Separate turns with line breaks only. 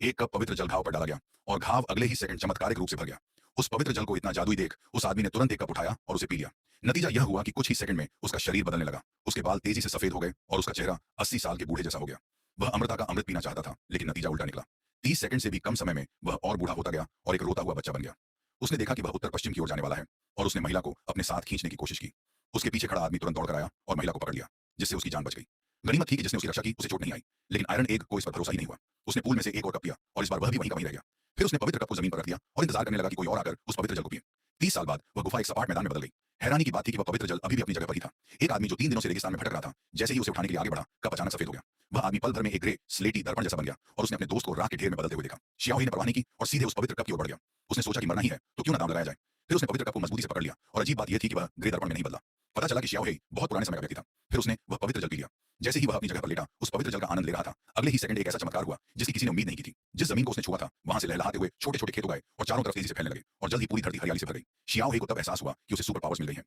एक कप पवित्र जल घाव पर डाला गया और घाव अगले ही सेकंड चमत्कारिक रूप से भर गया। उस पवित्र जल को इतना जादुई देख उस आदमी ने तुरंत एक कप उठाया और उसे पी लिया। नतीजा यह हुआ कि कुछ ही सेकंड में उसका शरीर बदलने लगा। उसके बाल तेजी से सफेद हो गए और उसका चेहरा 80 साल के बूढ़े जैसा हो गया। वह अमृता का अमृत पीना चाहता था, लेकिन नतीजा उल्टा निकला। 30 सेकंड से भी कम समय में वह और बूढ़ा होता गया और एक रोता हुआ बच्चा बन गया। उसने देखा कि वह उत्तर पश्चिम की ओर जाने वाला है और उसने महिला को अपने साथ खींचने की कोशिश की। उसके पीछे खड़ा आदमी तुरंत दौड़कर आया और महिला को पकड़ लिया, जिससे उसकी जान बच गई। गनीमत थी कि जिसने उसकी रक्षा की उसे चोट नहीं आई, लेकिन आयरन एग को इस पर भरोसा ही नहीं हुआ। उसने पूल में से एक और कप पिया और इस बार वह भी वहीं का वहीं रह गया। फिर उसने पवित्र कप को जमीन पर रख दिया और इंतजार करने लगा कि कोई और आकर उस पवित्र जल को पिए। 30 साल बाद वह गुफा एक सपाट मैदान में बदल गई। हैरानी की बात थी कि वह पवित्र जल अभी भी अपनी जगह पर ही था। एक आदमी जो 3 दिनों से रेगिस्तान में भटक रहा था, जैसे ही उसे उठाने के लिए आगे बढ़ा, कप अचानक सफेद हो गया। वह आदमी पल भर में एक ग्रे स्लेटी दर्पण जैसा बन गया और उसने अपने दोस्त को राख के ढेर में बदलते हुए देखा। शियाओही ने परवाह नहीं की और सीधे उस पवित्र कप की ओर बढ़ गया। उसने सोचा कि मरना ही है तो क्यों ना दांव लगाया जाए। फिर उसने पवित्र कप को मजबूती से पकड़ लिया और अजीब बात यह थी कि वह ग्रे दर्पण में नहीं बदला। पता चला कि शियाओही बहुत पुराने समय का व्यक्ति था। फिर उसने वह पवित्र जल पी लिया। जैसे ही वह अपनी जगह पर लेटा उस पवित्र जल का आनंद ले रहा था, अगले ही सेकंड एक ऐसा चमत्कार हुआ जिसकी किसी ने उम्मीद नहीं की थी। जिस जमीन को उसने छुआ था, वहां से लहलहाते हुए छोटे छोटे खेत उगाए और चारों तरफ तेजी से फैलने लगे और जल्द ही पूरी धरती हरियाली से भर गई। शियाओही को तब एहसास हुआ कि उसे सुपर पावर्स मिल गई हैं।